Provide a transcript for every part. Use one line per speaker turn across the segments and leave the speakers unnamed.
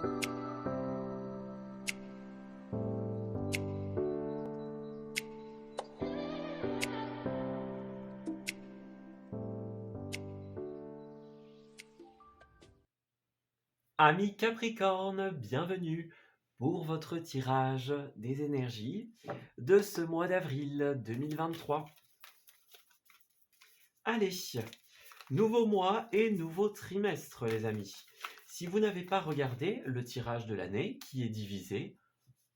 Amis Capricorne, bienvenue pour votre tirage des énergies de ce mois d'avril 2023. Allez, nouveau mois et nouveau trimestre les amis. Si vous n'avez pas regardé le tirage de l'année qui est divisé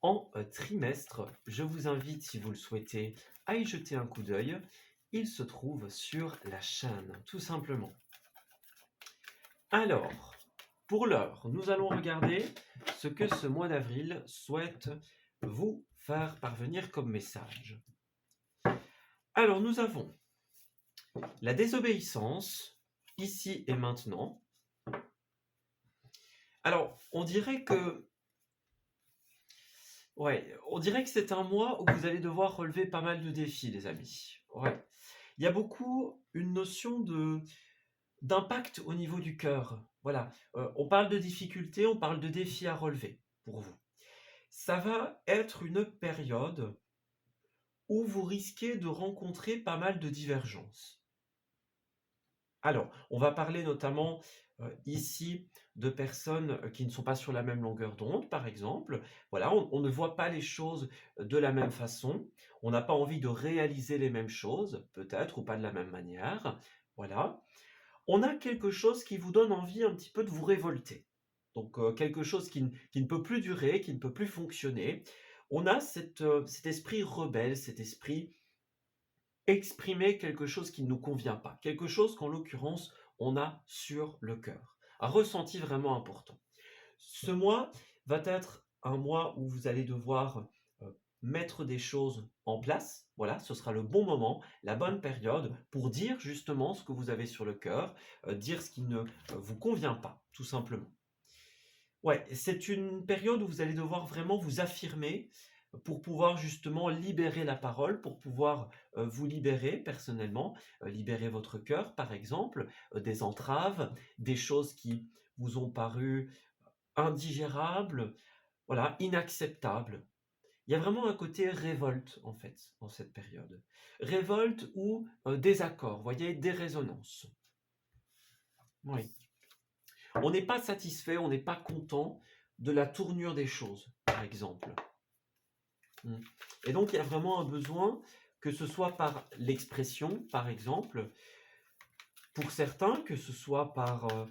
en trimestres, je vous invite, si vous le souhaitez, à y jeter un coup d'œil. Il se trouve sur la chaîne, tout simplement. Alors, pour l'heure, nous allons regarder ce que ce mois d'avril souhaite vous faire parvenir comme message. Alors, nous avons la désobéissance, ici et maintenant. Alors, on dirait que c'est un mois où vous allez devoir relever pas mal de défis, les amis. Ouais. Il y a beaucoup une notion d'impact au niveau du cœur. Voilà, on parle de difficultés, on parle de défis à relever pour vous. Ça va être une période où vous risquez de rencontrer pas mal de divergences. Alors, on va parler notamment ici de personnes qui ne sont pas sur la même longueur d'onde, par exemple. Voilà, on ne voit pas les choses de la même façon. On n'a pas envie de réaliser les mêmes choses, peut-être, ou pas de la même manière. Voilà. On a quelque chose qui vous donne envie un petit peu de vous révolter. Donc quelque chose qui ne peut plus durer, qui ne peut plus fonctionner. On a cet esprit rebelle, cet esprit exprimer quelque chose qui ne nous convient pas, quelque chose qu'en l'occurrence on a sur le cœur, un ressenti vraiment important. Ce mois va être un mois où vous allez devoir mettre des choses en place. Voilà, ce sera le bon moment, la bonne période pour dire justement ce que vous avez sur le cœur, dire ce qui ne vous convient pas, tout simplement. Ouais, c'est une période où vous allez devoir vraiment vous affirmer pour pouvoir justement libérer la parole, pour pouvoir vous libérer personnellement, libérer votre cœur par exemple, des entraves, des choses qui vous ont paru indigérables, voilà, inacceptables. Il y a vraiment un côté révolte en fait en cette période. Révolte ou désaccord, vous voyez, des résonances. Oui. On n'est pas satisfait, on n'est pas content de la tournure des choses, par exemple. Et donc, il y a vraiment un besoin, que ce soit par l'expression, par exemple, pour certains, que ce soit par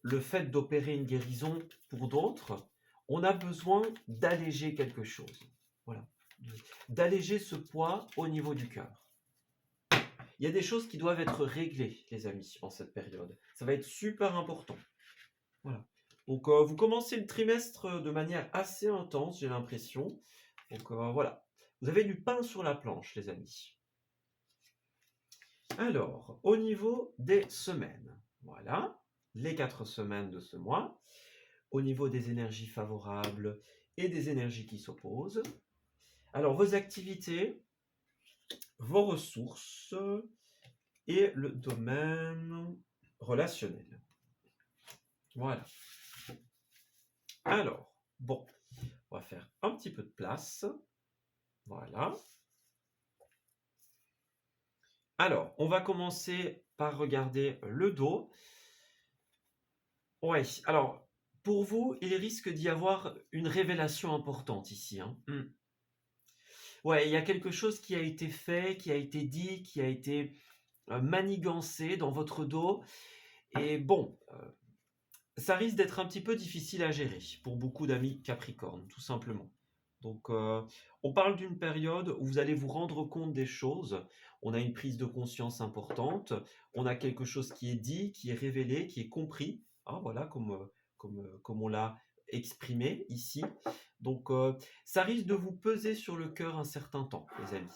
le fait d'opérer une guérison pour d'autres, on a besoin d'alléger quelque chose. Voilà. D'alléger ce poids au niveau du cœur. Il y a des choses qui doivent être réglées, les amis, en cette période. Ça va être super important. Voilà. Donc, vous commencez le trimestre de manière assez intense, j'ai l'impression. Donc, voilà. Vous avez du pain sur la planche, les amis. Alors, au niveau des semaines, voilà, les 4 semaines de ce mois, au niveau des énergies favorables et des énergies qui s'opposent. Alors, vos activités, vos ressources et le domaine relationnel. Voilà. Alors, bon, on va faire un petit peu de place. Voilà. Alors, on va commencer par regarder le dos. Ouais, alors, pour vous, il risque d'y avoir une révélation importante ici. Hein. Ouais, il y a quelque chose qui a été fait, qui a été dit, qui a été manigancé dans votre dos. Et bon, ça risque d'être un petit peu difficile à gérer pour beaucoup d'amis Capricorne, tout simplement. Donc, on parle d'une période où vous allez vous rendre compte des choses. On a une prise de conscience importante. On a quelque chose qui est dit, qui est révélé, qui est compris. Hein, voilà, comme on l'a exprimé ici. Donc, ça risque de vous peser sur le cœur un certain temps, les amis,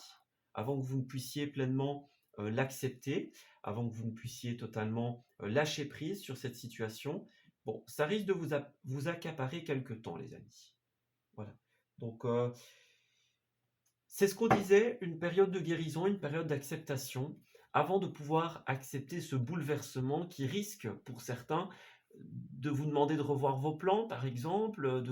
avant que vous ne puissiez pleinement l'accepter, avant que vous ne puissiez totalement lâcher prise sur cette situation. Bon, ça risque de vous accaparer quelque temps, les amis. Voilà. Donc, c'est ce qu'on disait, une période de guérison, une période d'acceptation, avant de pouvoir accepter ce bouleversement qui risque, pour certains, de vous demander de revoir vos plans, par exemple,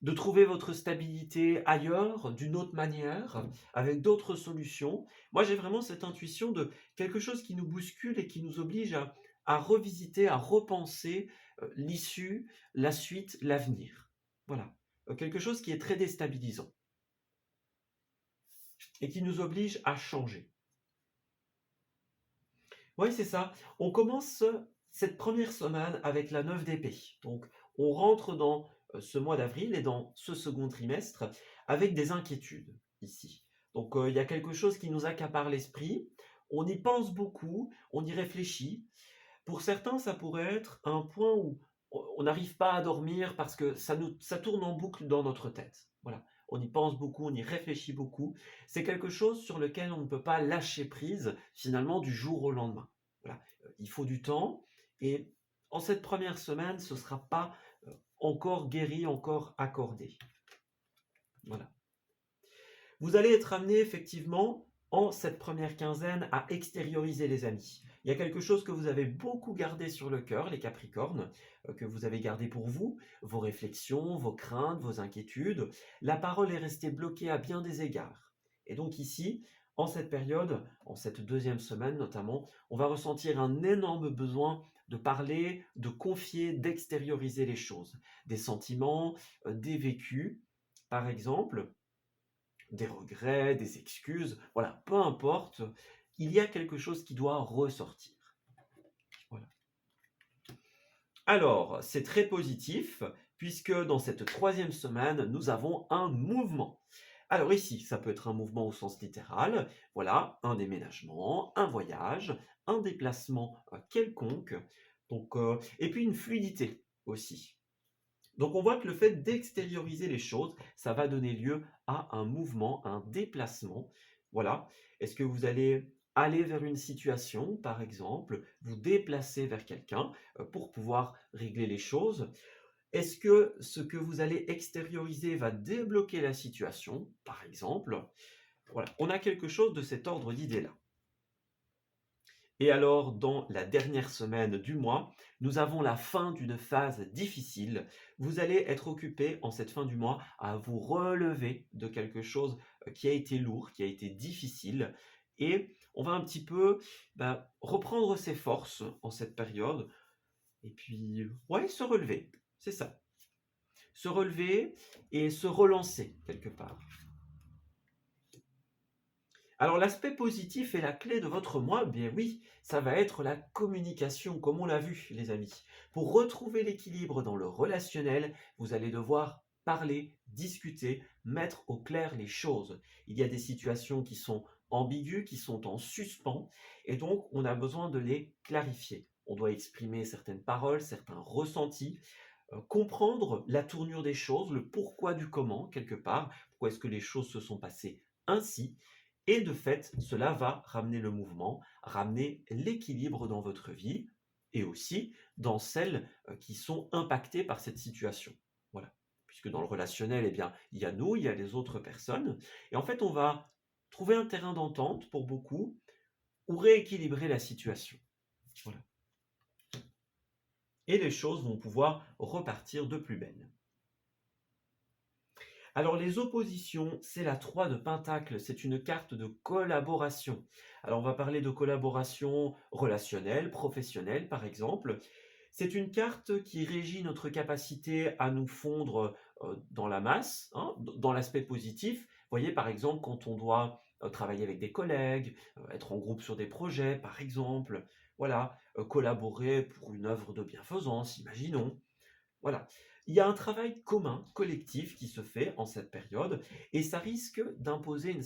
de trouver votre stabilité ailleurs, d'une autre manière, avec d'autres solutions. Moi, j'ai vraiment cette intuition de quelque chose qui nous bouscule et qui nous oblige à revisiter, à repenser l'issue, la suite, l'avenir. Voilà. Quelque chose qui est très déstabilisant et qui nous oblige à changer. Oui, c'est ça. On commence cette première semaine avec la 9 d'épée. Donc, on rentre dans ce mois d'avril et dans ce second trimestre avec des inquiétudes ici. Donc, il y a quelque chose qui nous accapare l'esprit. On y pense beaucoup, on y réfléchit. Pour certains, ça pourrait être un point où on n'arrive pas à dormir parce que ça tourne en boucle dans notre tête. Voilà. On y pense beaucoup, on y réfléchit beaucoup. C'est quelque chose sur lequel on ne peut pas lâcher prise finalement du jour au lendemain. Voilà. Il faut du temps et en cette première semaine, ce ne sera pas encore guéri, encore accordé. Voilà. Vous allez être amené effectivement en cette première quinzaine à extérioriser les amis. Il y a quelque chose que vous avez beaucoup gardé sur le cœur, les Capricornes, que vous avez gardé pour vous, vos réflexions, vos craintes, vos inquiétudes. La parole est restée bloquée à bien des égards. Et donc ici, en cette période, en cette deuxième semaine notamment, on va ressentir un énorme besoin de parler, de confier, d'extérioriser les choses, des sentiments, des vécus. Par exemple, des regrets, des excuses, voilà, peu importe, il y a quelque chose qui doit ressortir. Voilà. Alors, c'est très positif, puisque dans cette troisième semaine, nous avons un mouvement. Alors ici, ça peut être un mouvement au sens littéral, voilà, un déménagement, un voyage, un déplacement quelconque, donc, et puis une fluidité aussi. Donc on voit que le fait d'extérioriser les choses, ça va donner lieu à un mouvement, un déplacement. Voilà. Est-ce que vous allez aller vers une situation, par exemple, vous déplacer vers quelqu'un pour pouvoir régler les choses? Est-ce que ce que vous allez extérioriser va débloquer la situation, par exemple? Voilà. On a quelque chose de cet ordre d'idée-là. Et alors, dans la dernière semaine du mois, nous avons la fin d'une phase difficile. Vous allez être occupé en cette fin du mois à vous relever de quelque chose qui a été lourd, qui a été difficile. Et on va un petit peu reprendre ses forces en cette période. Et puis, ouais, se relever. C'est ça. Se relever et se relancer quelque part. Alors l'aspect positif et la clé de votre mois, bien oui, ça va être la communication, comme on l'a vu les amis. Pour retrouver l'équilibre dans le relationnel, vous allez devoir parler, discuter, mettre au clair les choses. Il y a des situations qui sont ambiguës, qui sont en suspens, et donc on a besoin de les clarifier. On doit exprimer certaines paroles, certains ressentis, comprendre la tournure des choses, le pourquoi du comment, quelque part, pourquoi est-ce que les choses se sont passées ainsi, et de fait, cela va ramener le mouvement, ramener l'équilibre dans votre vie et aussi dans celles qui sont impactées par cette situation. Voilà. Puisque dans le relationnel, eh bien, il y a nous, il y a les autres personnes. Et en fait, on va trouver un terrain d'entente pour beaucoup ou rééquilibrer la situation. Voilà. Et les choses vont pouvoir repartir de plus belle. Alors les oppositions, c'est la 3 de Pentacle, c'est une carte de collaboration. Alors on va parler de collaboration relationnelle, professionnelle par exemple. C'est une carte qui régit notre capacité à nous fondre dans la masse, hein, dans l'aspect positif. Vous voyez par exemple quand on doit travailler avec des collègues, être en groupe sur des projets par exemple, voilà, collaborer pour une œuvre de bienfaisance, imaginons. Voilà. Il y a un travail commun, collectif qui se fait en cette période et ça risque d'imposer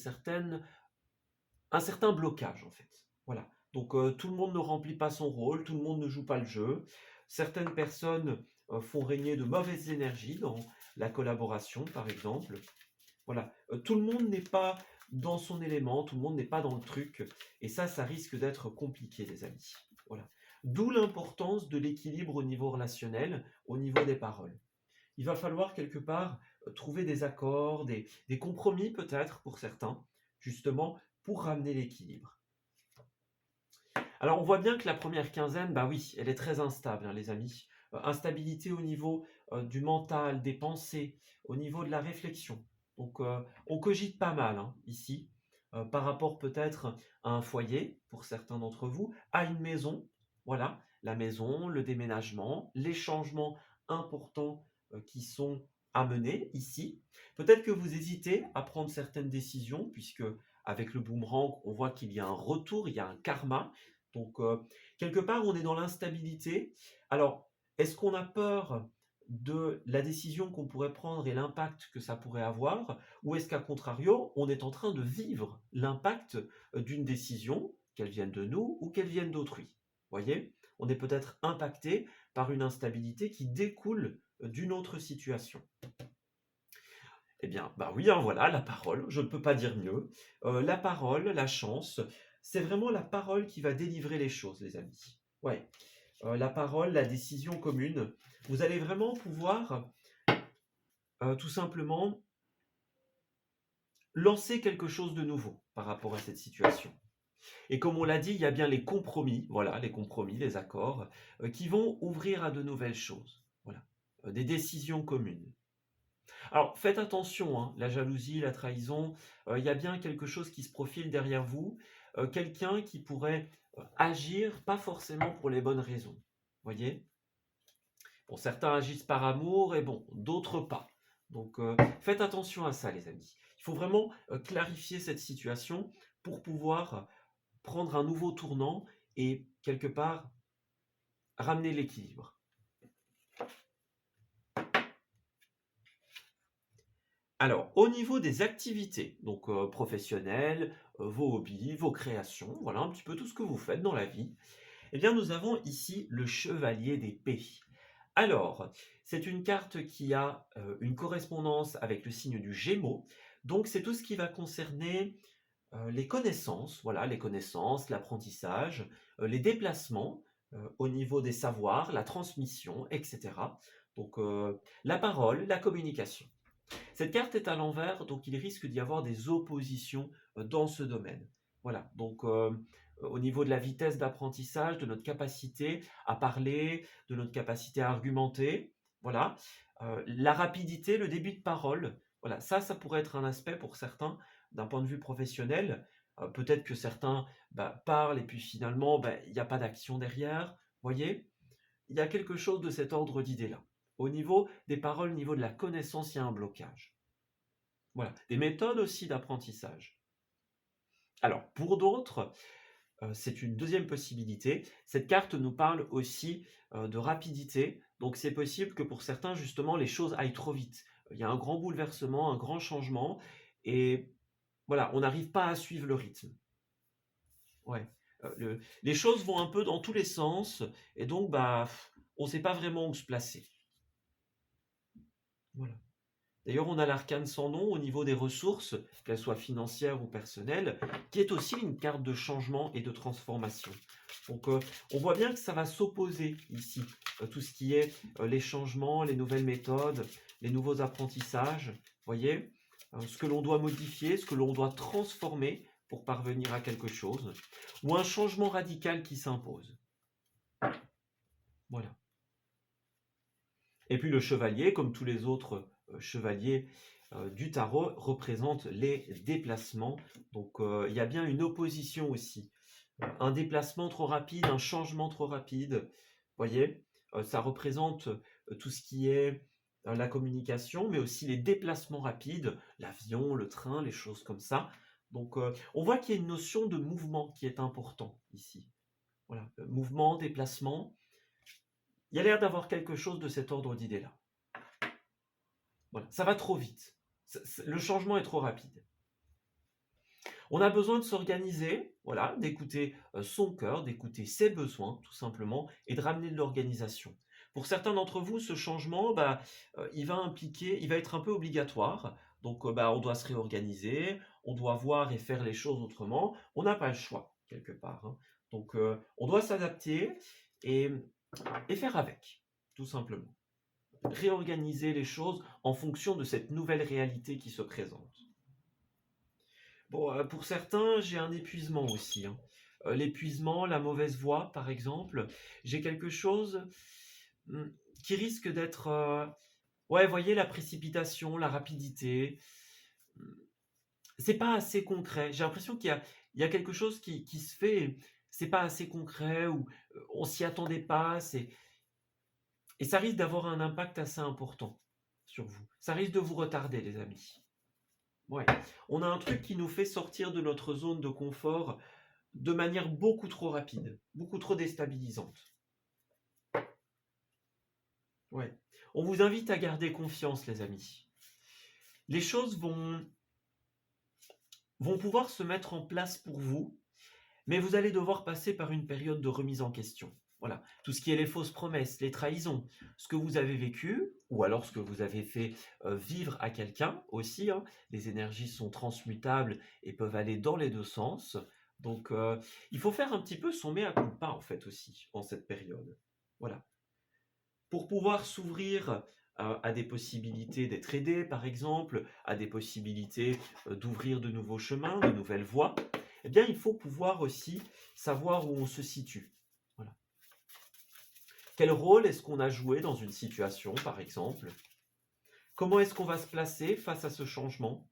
un certain blocage en fait. Voilà. Donc tout le monde ne remplit pas son rôle, tout le monde ne joue pas le jeu. Certaines personnes font régner de mauvaises énergies dans la collaboration par exemple. Voilà. Tout le monde n'est pas dans son élément, tout le monde n'est pas dans le truc et ça risque d'être compliqué les amis. Voilà. D'où l'importance de l'équilibre au niveau relationnel, au niveau des paroles. Il va falloir quelque part trouver des accords, des compromis peut-être pour certains, justement pour ramener l'équilibre. Alors, on voit bien que la première quinzaine, bah oui, elle est très instable, hein, les amis. Instabilité au niveau du mental, des pensées, au niveau de la réflexion. Donc, on cogite pas mal hein, ici, par rapport peut-être à un foyer, pour certains d'entre vous, à une maison. Voilà, la maison, le déménagement, les changements importants qui sont à mener ici. Peut-être que vous hésitez à prendre certaines décisions, puisque avec le boomerang, on voit qu'il y a un retour, il y a un karma. Donc, quelque part, on est dans l'instabilité. Alors, est-ce qu'on a peur de la décision qu'on pourrait prendre et l'impact que ça pourrait avoir? Ou est-ce qu'à contrario, on est en train de vivre l'impact d'une décision, qu'elle vienne de nous ou qu'elle vienne d'autrui? Voyez? On est peut-être impacté par une instabilité qui découle d'une autre situation. Eh bien, bah oui, hein, voilà, la parole, je ne peux pas dire mieux. La parole, la chance, c'est vraiment la parole qui va délivrer les choses, les amis. Ouais, la parole, la décision commune. Vous allez vraiment pouvoir, tout simplement, lancer quelque chose de nouveau par rapport à cette situation. Et comme on l'a dit, il y a bien les compromis, voilà, les compromis, les accords, qui vont ouvrir à de nouvelles choses. Voilà, des décisions communes. Alors faites attention, hein, la jalousie, la trahison, il y a bien quelque chose qui se profile derrière vous, quelqu'un qui pourrait, agir pas forcément pour les bonnes raisons. Voyez? Bon, certains agissent par amour et bon, d'autres pas. Donc faites attention à ça les amis. Il faut vraiment, clarifier cette situation pour pouvoir prendre un nouveau tournant et quelque part ramener l'équilibre. Alors, au niveau des activités, donc professionnelles, vos hobbies, vos créations, voilà un petit peu tout ce que vous faites dans la vie, eh bien nous avons ici le chevalier d'épée. Alors, c'est une carte qui a une correspondance avec le signe du Gémeaux, donc c'est tout ce qui va concerner les connaissances, voilà, les connaissances, l'apprentissage, les déplacements au niveau des savoirs, la transmission, etc. Donc la parole, la communication. Cette carte est à l'envers, donc il risque d'y avoir des oppositions dans ce domaine. Voilà, donc au niveau de la vitesse d'apprentissage, de notre capacité à parler, de notre capacité à argumenter, voilà. La rapidité, le débit de parole, voilà, ça pourrait être un aspect pour certains d'un point de vue professionnel. Peut-être que certains parlent et puis finalement, il n'y a pas d'action derrière, voyez? Il y a quelque chose de cet ordre d'idée-là. Au niveau des paroles, au niveau de la connaissance, il y a un blocage. Voilà, des méthodes aussi d'apprentissage. Alors, pour d'autres, c'est une deuxième possibilité. Cette carte nous parle aussi de rapidité. Donc, c'est possible que pour certains, justement, les choses aillent trop vite. Il y a un grand bouleversement, un grand changement, et voilà, on n'arrive pas à suivre le rythme. Ouais. Les choses vont un peu dans tous les sens, et donc, on ne sait pas vraiment où se placer. Voilà. D'ailleurs, on a l'arcane sans nom au niveau des ressources, qu'elles soient financières ou personnelles, qui est aussi une carte de changement et de transformation. Donc, on voit bien que ça va s'opposer ici, tout ce qui est les changements, les nouvelles méthodes, les nouveaux apprentissages, voyez, ce que l'on doit modifier, ce que l'on doit transformer pour parvenir à quelque chose, ou un changement radical qui s'impose. Voilà. Et puis le chevalier, comme tous les autres chevaliers du tarot, représente les déplacements. Donc il y a bien une opposition aussi. Un déplacement trop rapide, un changement trop rapide. Voyez, ça représente tout ce qui est la communication, mais aussi les déplacements rapides, l'avion, le train, les choses comme ça. Donc on voit qu'il y a une notion de mouvement qui est important ici. Voilà, mouvement, déplacement. Il y a l'air d'avoir quelque chose de cet ordre d'idée-là. Voilà, ça va trop vite. Le changement est trop rapide. On a besoin de s'organiser, voilà, d'écouter son cœur, d'écouter ses besoins, tout simplement, et de ramener de l'organisation. Pour certains d'entre vous, ce changement, il va être un peu obligatoire. Donc, on doit se réorganiser, on doit voir et faire les choses autrement. On n'a pas le choix, quelque part, hein. Donc, on doit s'adapter et faire avec, tout simplement. Réorganiser les choses en fonction de cette nouvelle réalité qui se présente. Bon, pour certains, j'ai un épuisement aussi, hein. l'épuisement, la mauvaise voix, par exemple. J'ai quelque chose mmh, qui risque d'être, ouais, voyez la précipitation, la rapidité. Mmh, c'est pas assez concret. J'ai l'impression qu'il y a quelque chose qui se fait, c'est pas assez concret ou, on s'y attendait pas, et ça risque d'avoir un impact assez important sur vous. Ça risque de vous retarder, les amis. Ouais. On a un truc qui nous fait sortir de notre zone de confort de manière beaucoup trop rapide, beaucoup trop déstabilisante. Ouais. On vous invite à garder confiance, les amis. Les choses vont pouvoir se mettre en place pour vous, mais vous allez devoir passer par une période de remise en question. Voilà, tout ce qui est les fausses promesses, les trahisons, ce que vous avez vécu, ou alors ce que vous avez fait vivre à quelqu'un aussi, hein. Les énergies sont transmutables et peuvent aller dans les deux sens. Donc, il faut faire un petit peu son mea culpa, en fait, aussi, en cette période. Voilà. Pour pouvoir s'ouvrir à des possibilités d'être aidé, par exemple, à des possibilités d'ouvrir de nouveaux chemins, de nouvelles voies, eh bien, il faut pouvoir aussi savoir où on se situe. Voilà. Quel rôle est-ce qu'on a joué dans une situation, par exemple? Comment est-ce qu'on va se placer face à ce changement?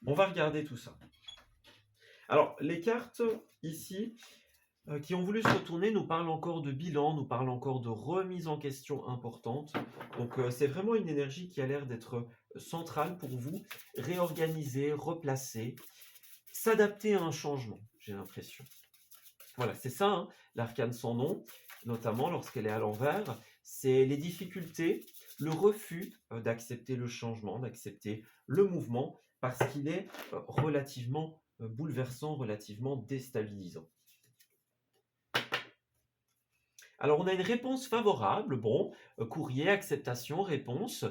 On va regarder tout ça. Alors, les cartes, ici, qui ont voulu se retourner nous parlent encore de bilan, nous parlent encore de remise en question importante. Donc, c'est vraiment une énergie qui a l'air d'être centrale pour vous, réorganiser, replacer, s'adapter à un changement, j'ai l'impression. Voilà, c'est ça, hein, l'arcane sans nom, notamment lorsqu'elle est à l'envers, c'est les difficultés, le refus d'accepter le changement, d'accepter le mouvement, parce qu'il est relativement bouleversant, relativement déstabilisant. Alors, on a une réponse favorable, bon, courrier, acceptation, réponse.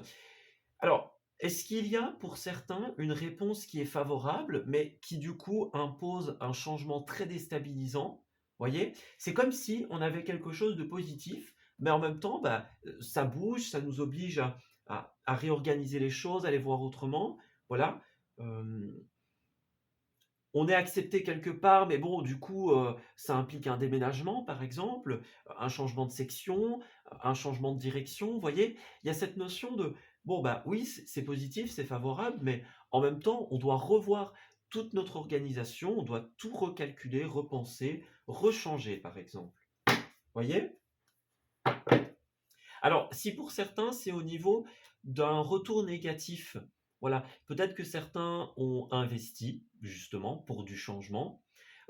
Alors, est-ce qu'il y a pour certains une réponse qui est favorable, mais qui du coup impose un changement très déstabilisant? Voyez? C'est comme si on avait quelque chose de positif, mais en même temps, bah, ça bouge, ça nous oblige à réorganiser les choses, à les voir autrement. Voilà. Hem, on est accepté quelque part, mais bon, du coup, ça implique un déménagement, par exemple, un changement de section, un changement de direction. Vous voyez? Il y a cette notion de, bon, bah, oui, c'est positif, c'est favorable, mais en même temps, on doit revoir toute notre organisation, on doit tout recalculer, repenser, rechanger, par exemple. Voyez? Alors, si pour certains, c'est au niveau d'un retour négatif, voilà, peut-être que certains ont investi, justement, pour du changement.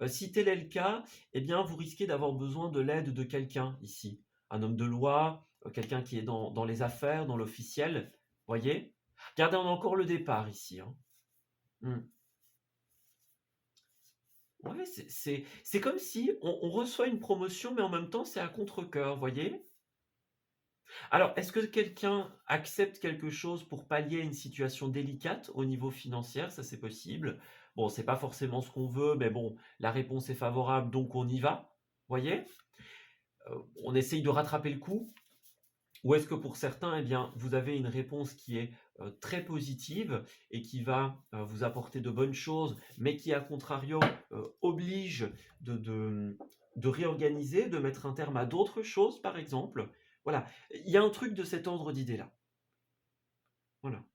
Si tel est le cas, eh bien, vous risquez d'avoir besoin de l'aide de quelqu'un ici. Un homme de loi, quelqu'un qui est dans les affaires, dans l'officiel. Voyez? Regardez, on a encore le départ ici, hein. Hmm. Ouais, c'est comme si on reçoit une promotion, mais en même temps, c'est à contre-cœur, voyez? Alors, est-ce que quelqu'un accepte quelque chose pour pallier à une situation délicate au niveau financier? Ça, c'est possible. Bon, c'est pas forcément ce qu'on veut, mais bon, la réponse est favorable, donc on y va. Voyez? On essaye de rattraper le coup. Ou est-ce que pour certains, eh bien, vous avez une réponse qui est très positive et qui va vous apporter de bonnes choses, mais qui, à contrario, oblige de, de, de réorganiser, de mettre un terme à d'autres choses, par exemple. Voilà, il y a un truc de cet ordre d'idée-là. Voilà.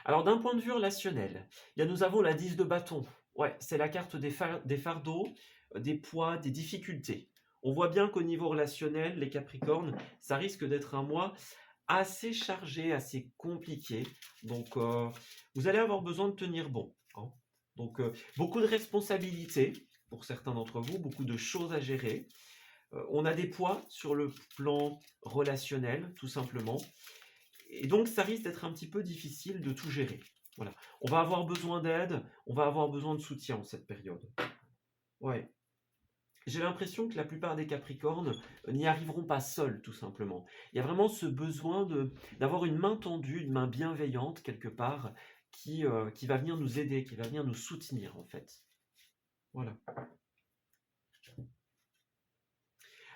Alors, d'un point de vue relationnel, nous avons la 10 de bâton. Ouais, c'est la carte des fardeaux, des poids, des difficultés. On voit bien qu'au niveau relationnel, les Capricornes, ça risque d'être un mois assez chargé, assez compliqué. Donc, vous allez avoir besoin de tenir bon, hein. Donc, beaucoup de responsabilités pour certains d'entre vous, beaucoup de choses à gérer. On a des poids sur le plan relationnel, tout simplement. Et donc, ça risque d'être un petit peu difficile de tout gérer. Voilà. On va avoir besoin d'aide, on va avoir besoin de soutien en cette période. Ouais. J'ai l'impression que la plupart des Capricornes n'y arriveront pas seuls, tout simplement. Il y a vraiment ce besoin d'avoir une main tendue, une main bienveillante, quelque part, qui va venir nous aider, qui va venir nous soutenir, en fait. Voilà.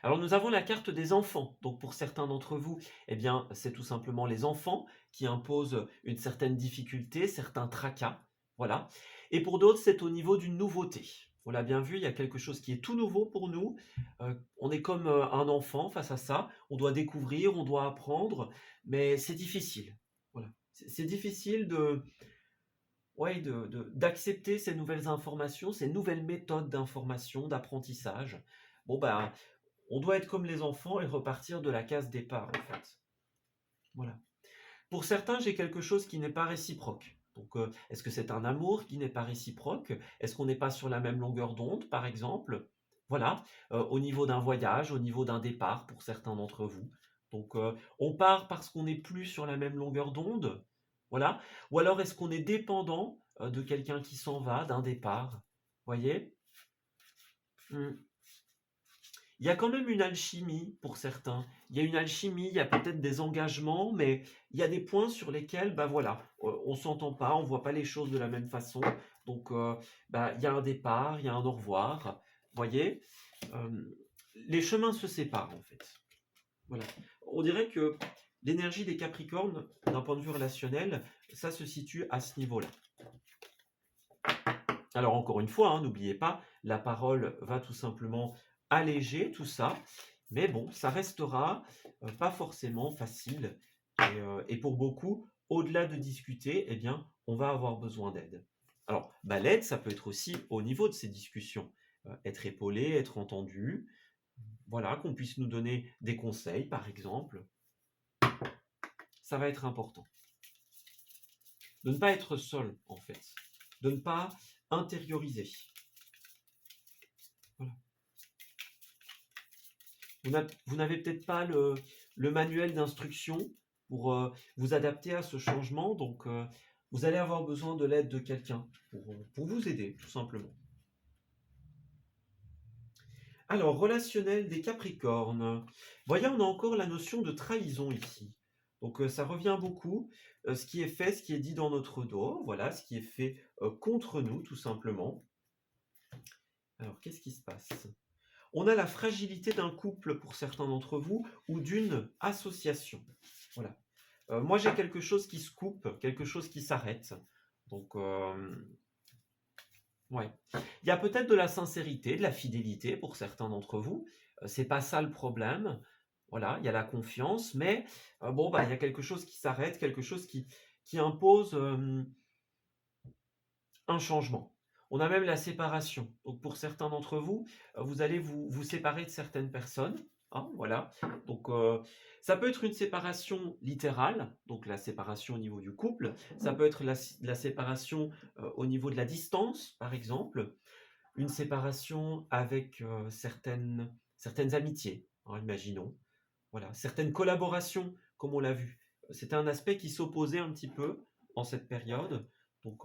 Alors nous avons la carte des enfants. Donc pour certains d'entre vous, eh bien, c'est tout simplement les enfants qui imposent une certaine difficulté, certains tracas. Voilà. Et pour d'autres, c'est au niveau d'une nouveauté. On l'a bien vu, il y a quelque chose qui est tout nouveau pour nous. On est comme un enfant face à ça. On doit découvrir, on doit apprendre, mais c'est difficile. Voilà. C'est difficile de, ouais, d'accepter ces nouvelles informations, ces nouvelles méthodes d'information, d'apprentissage. Bon, ben, on doit être comme les enfants et repartir de la case départ, en fait. Voilà. Pour certains, j'ai quelque chose qui n'est pas réciproque. Donc, est-ce que c'est un amour qui n'est pas réciproque? Est-ce qu'on n'est pas sur la même longueur d'onde, par exemple? Voilà, au niveau d'un voyage, au niveau d'un départ, pour certains d'entre vous. Donc, on part parce qu'on n'est plus sur la même longueur d'onde, voilà. Ou alors, est-ce qu'on est dépendant de quelqu'un qui s'en va, d'un départ? Voyez? Hmm. Il y a quand même une alchimie pour certains. Il y a une alchimie, il y a peut-être des engagements, mais il y a des points sur lesquels, bah voilà, on s'entend pas, on voit pas les choses de la même façon. Donc, bah, il y a un départ, il y a un au revoir. Voyez, les chemins se séparent en fait. Voilà. On dirait que l'énergie des Capricornes, d'un point de vue relationnel, ça se situe à ce niveau-là. Alors encore une fois, hein, n'oubliez pas, la parole va tout simplement alléger tout ça, mais bon, ça restera pas forcément facile. Et pour beaucoup, au-delà de discuter, eh bien, on va avoir besoin d'aide. Alors, bah, l'aide, ça peut être aussi au niveau de ces discussions. Être épaulé, être entendu, voilà, qu'on puisse nous donner des conseils, par exemple. Ça va être important. De ne pas être seul, en fait. De ne pas intérioriser. Voilà. Vous n'avez peut-être pas le manuel d'instruction pour vous adapter à ce changement, donc vous allez avoir besoin de l'aide de quelqu'un pour vous aider, tout simplement. Alors, relationnel des Capricornes. Voyez, on a encore la notion de trahison ici. Donc, ça revient beaucoup. Ce qui est fait, ce qui est dit dans notre dos, voilà, ce qui est fait contre nous, tout simplement. Alors, qu'est-ce qui se passe? On a la fragilité d'un couple pour certains d'entre vous ou d'une association. Voilà. Moi, j'ai quelque chose qui se coupe, quelque chose qui s'arrête. Donc, ouais. Il y a peut-être de la sincérité, de la fidélité pour certains d'entre vous. C'est pas ça le problème. Voilà, il y a la confiance, mais bon, bah, il y a quelque chose qui s'arrête, quelque chose qui impose un changement. On a même la séparation. Donc pour certains d'entre vous, vous allez vous séparer de certaines personnes. Hein, voilà. Donc ça peut être une séparation littérale, donc la séparation au niveau du couple. Ça peut être la séparation au niveau de la distance, par exemple. Une séparation avec certaines amitiés, hein, imaginons. Voilà. Certaines collaborations, comme on l'a vu. C'était un aspect qui s'opposait un petit peu en cette période. Donc,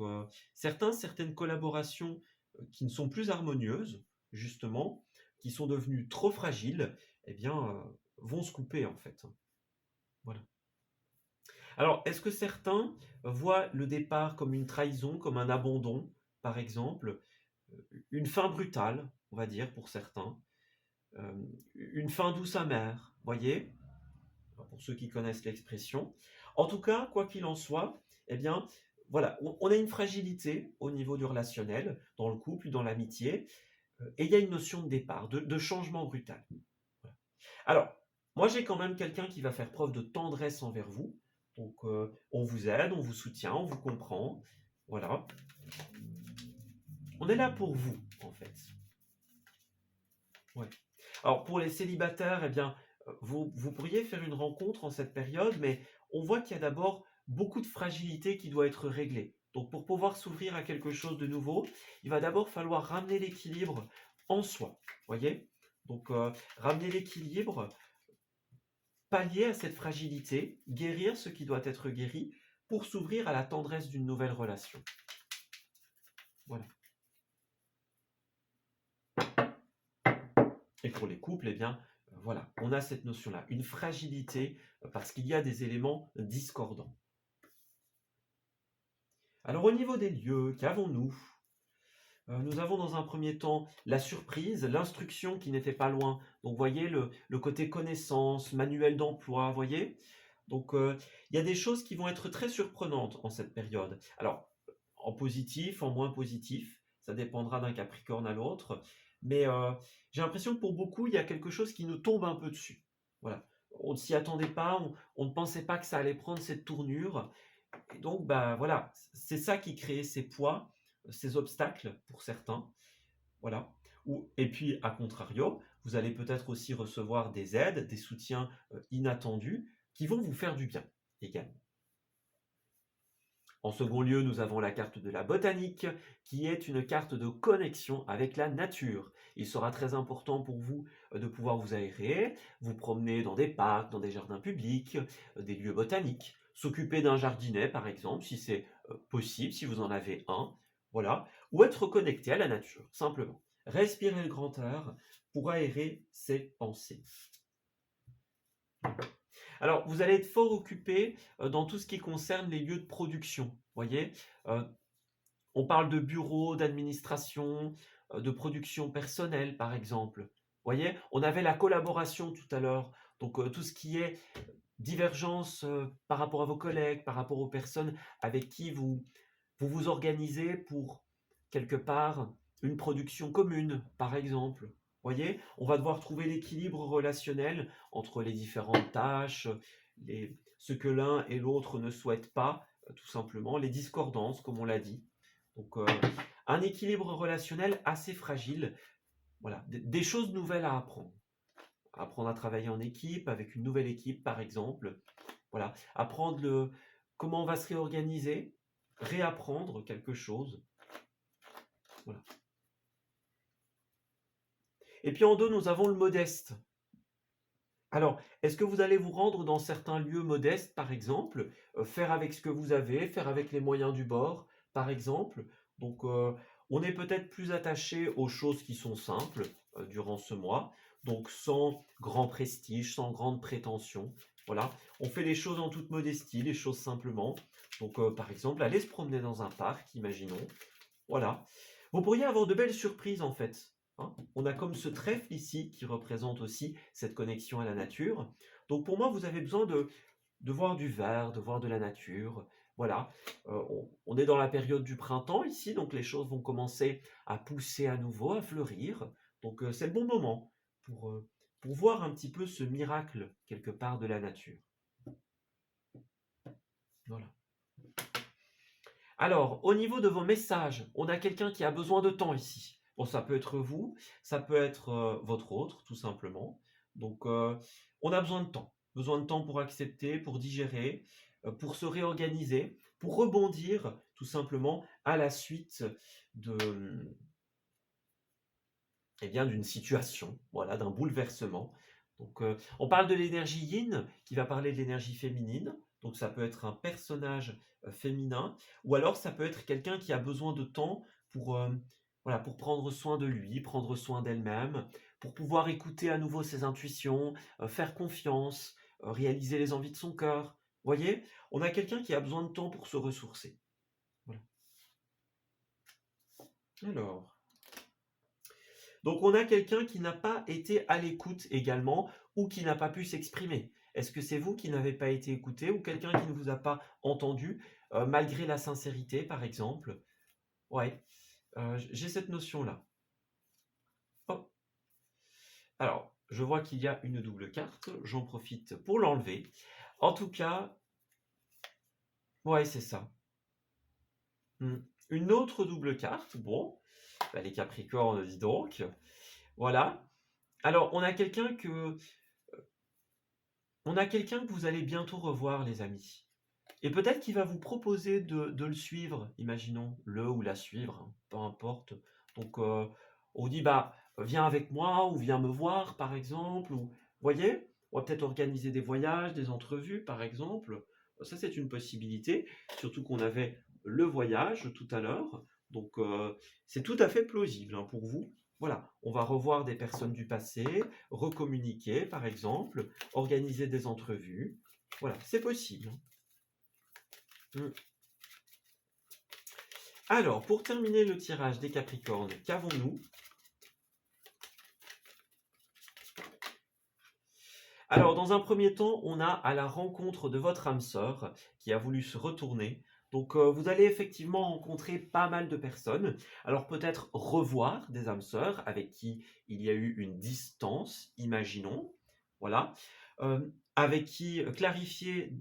certaines collaborations qui ne sont plus harmonieuses, justement, qui sont devenues trop fragiles, eh bien, vont se couper en fait. Voilà. Alors, est-ce que certains voient le départ comme une trahison, comme un abandon, par exemple, une fin brutale, on va dire, pour certains, une fin douce amère, voyez, pour ceux qui connaissent l'expression. En tout cas, quoi qu'il en soit, eh bien, voilà, on a une fragilité au niveau du relationnel, dans le couple, dans l'amitié, et il y a une notion de départ, de changement brutal. Voilà. Alors, moi j'ai quand même quelqu'un qui va faire preuve de tendresse envers vous, donc on vous aide, on vous soutient, on vous comprend, voilà. On est là pour vous, en fait. Ouais. Alors pour les célibataires, eh bien, vous pourriez faire une rencontre en cette période, mais on voit qu'il y a d'abord beaucoup de fragilité qui doit être réglée. Donc pour pouvoir s'ouvrir à quelque chose de nouveau, il va d'abord falloir ramener l'équilibre en soi. Voyez? Donc ramener l'équilibre, pallier à cette fragilité, guérir ce qui doit être guéri pour s'ouvrir à la tendresse d'une nouvelle relation. Voilà. Et pour les couples, eh bien, voilà, on a cette notion-là, une fragilité parce qu'il y a des éléments discordants. Alors au niveau des lieux, qu'avons-nous? Nous avons dans un premier temps la surprise, l'instruction qui n'était pas loin. Donc voyez le côté connaissance, manuel d'emploi, voyez. Donc il y a des choses qui vont être très surprenantes en cette période. Alors en positif, en moins positif. Ça dépendra d'un Capricorne à l'autre. Mais j'ai l'impression que pour beaucoup, il y a quelque chose qui nous tombe un peu dessus. Voilà. On ne s'y attendait pas, on ne pensait pas que ça allait prendre cette tournure. Et donc, bah voilà, c'est ça qui crée ces poids, ces obstacles pour certains. Voilà. Et puis, à contrario, vous allez peut-être aussi recevoir des aides, des soutiens inattendus qui vont vous faire du bien également. En second lieu, nous avons la carte de la botanique, qui est une carte de connexion avec la nature. Il sera très important pour vous de pouvoir vous aérer, vous promener dans des parcs, dans des jardins publics, des lieux botaniques, s'occuper d'un jardinet par exemple, si c'est possible, si vous en avez un, voilà, ou être connecté à la nature, simplement. Respirer le grand air pour aérer ses pensées. Alors, vous allez être fort occupé dans tout ce qui concerne les lieux de production. Voyez, Euh, on parle de bureaux, d'administration, de production personnelle, par exemple. Voyez, on avait la collaboration tout à l'heure. Donc, tout ce qui est divergence par rapport à vos collègues, par rapport aux personnes avec qui vous organisez pour, quelque part, une production commune, par exemple. Voyez, on va devoir trouver l'équilibre relationnel entre les différentes tâches, ce que l'un et l'autre ne souhaitent pas, tout simplement, les discordances, comme on l'a dit. Donc, un équilibre relationnel assez fragile. Voilà, des choses nouvelles à apprendre. Apprendre à travailler en équipe, avec une nouvelle équipe, par exemple. Voilà, apprendre comment on va se réorganiser, réapprendre quelque chose. Voilà. Et puis en deux, nous avons le modeste. Alors, est-ce que vous allez vous rendre dans certains lieux modestes, par exemple, faire avec ce que vous avez, faire avec les moyens du bord, par exemple? Donc, on est peut-être plus attaché aux choses qui sont simples durant ce mois, donc sans grand prestige, sans grande prétention. Voilà, on fait les choses en toute modestie, les choses simplement. Donc, par exemple, aller se promener dans un parc, imaginons. Voilà. Vous pourriez avoir de belles surprises en fait. Hein. On a comme ce trèfle ici qui représente aussi cette connexion à la nature. Donc pour moi, vous avez besoin de voir du vert, de voir de la nature. Voilà. On est dans la période du printemps ici, donc les choses vont commencer à pousser à nouveau, à fleurir. Donc c'est le bon moment pour voir un petit peu ce miracle quelque part de la nature. Voilà. Alors, au niveau de vos messages, on a quelqu'un qui a besoin de temps ici. Bon, ça peut être vous, ça peut être votre autre, tout simplement. Donc, on a besoin de temps pour accepter, pour digérer, pour se réorganiser, pour rebondir, tout simplement, à la suite de, eh bien, d'une situation, voilà, d'un bouleversement. Donc, on parle de l'énergie yin, qui va parler de l'énergie féminine. Donc, ça peut être un personnage féminin, ou alors ça peut être quelqu'un qui a besoin de temps pour, voilà, pour prendre soin de lui, prendre soin d'elle-même, pour pouvoir écouter à nouveau ses intuitions, faire confiance, réaliser les envies de son cœur. Voyez, on a quelqu'un qui a besoin de temps pour se ressourcer. Voilà. Alors. Donc on a quelqu'un qui n'a pas été à l'écoute également ou qui n'a pas pu s'exprimer. Est-ce que c'est vous qui n'avez pas été écouté ou quelqu'un qui ne vous a pas entendu malgré la sincérité par exemple? Ouais, j'ai cette notion-là. Oh. Alors, je vois qu'il y a une double carte, j'en profite pour l'enlever. En tout cas, ouais, c'est ça. Une autre double carte, bon, bah, les Capricornes, dis donc. Voilà. Alors, on a quelqu'un que vous allez bientôt revoir, les amis. Et peut-être qu'il va vous proposer de le suivre, imaginons, le ou la suivre, hein, peu importe. Donc, on dit, bah, viens avec moi ou viens me voir, par exemple. Ou, voyez, on va peut-être organiser des voyages, des entrevues, par exemple. Ça, c'est une possibilité, surtout qu'on avait le voyage tout à l'heure. Donc, c'est tout à fait plausible hein, pour vous. Voilà, on va revoir des personnes du passé, recommuniquer, par exemple, organiser des entrevues. Voilà, c'est possible. Alors, pour terminer le tirage des Capricornes, qu'avons-nous? Alors, dans un premier temps, on a à la rencontre de votre âme sœur qui a voulu se retourner. Donc, vous allez effectivement rencontrer pas mal de personnes. Alors peut-être revoir des âmes sœurs avec qui il y a eu une distance, imaginons, voilà. Avec qui, clarifier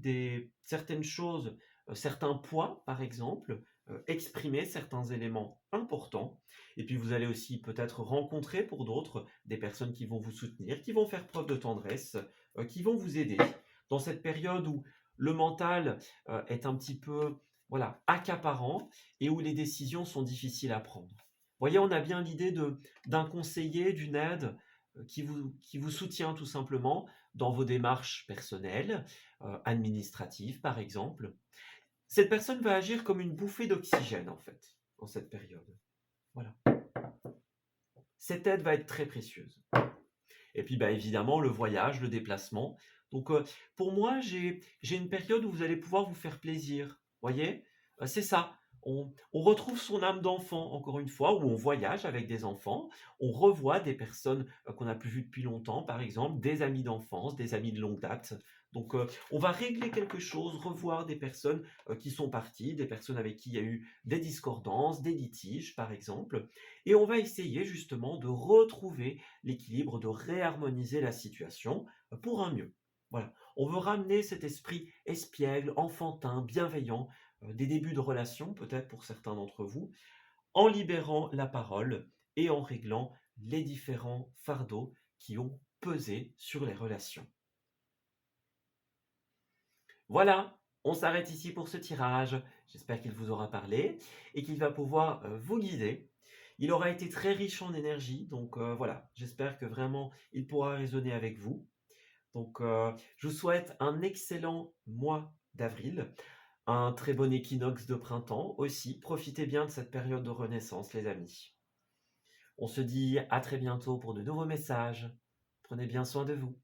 certaines choses, certains points par exemple, exprimer certains éléments importants et puis vous allez aussi peut-être rencontrer pour d'autres des personnes qui vont vous soutenir, qui vont faire preuve de tendresse, qui vont vous aider dans cette période où le mental, est un petit peu, voilà, accaparant et où les décisions sont difficiles à prendre. Vous voyez, on a bien l'idée d'un conseiller, d'une aide, qui vous soutient tout simplement dans vos démarches personnelles, administratives par exemple. Cette personne va agir comme une bouffée d'oxygène en fait, en cette période. Voilà. Cette aide va être très précieuse. Et puis, bah, évidemment, le voyage, le déplacement. Donc, pour moi, j'ai une période où vous allez pouvoir vous faire plaisir. Voyez? C'est ça. On retrouve son âme d'enfant, encore une fois, où on voyage avec des enfants. On revoit des personnes qu'on n'a plus vues depuis longtemps, par exemple, des amis d'enfance, des amis de longue date. Donc, on va régler quelque chose, revoir des personnes qui sont parties, des personnes avec qui il y a eu des discordances, des litiges, par exemple. Et on va essayer justement de retrouver l'équilibre, de réharmoniser la situation pour un mieux. Voilà. On veut ramener cet esprit espiègle, enfantin, bienveillant, des débuts de relation, peut-être pour certains d'entre vous, en libérant la parole et en réglant les différents fardeaux qui ont pesé sur les relations. Voilà, on s'arrête ici pour ce tirage. J'espère qu'il vous aura parlé et qu'il va pouvoir vous guider. Il aura été très riche en énergie, donc voilà, j'espère que vraiment il pourra résonner avec vous. Donc je vous souhaite un excellent mois d'avril, un très bon équinoxe de printemps aussi. Profitez bien de cette période de renaissance, les amis. On se dit à très bientôt pour de nouveaux messages. Prenez bien soin de vous.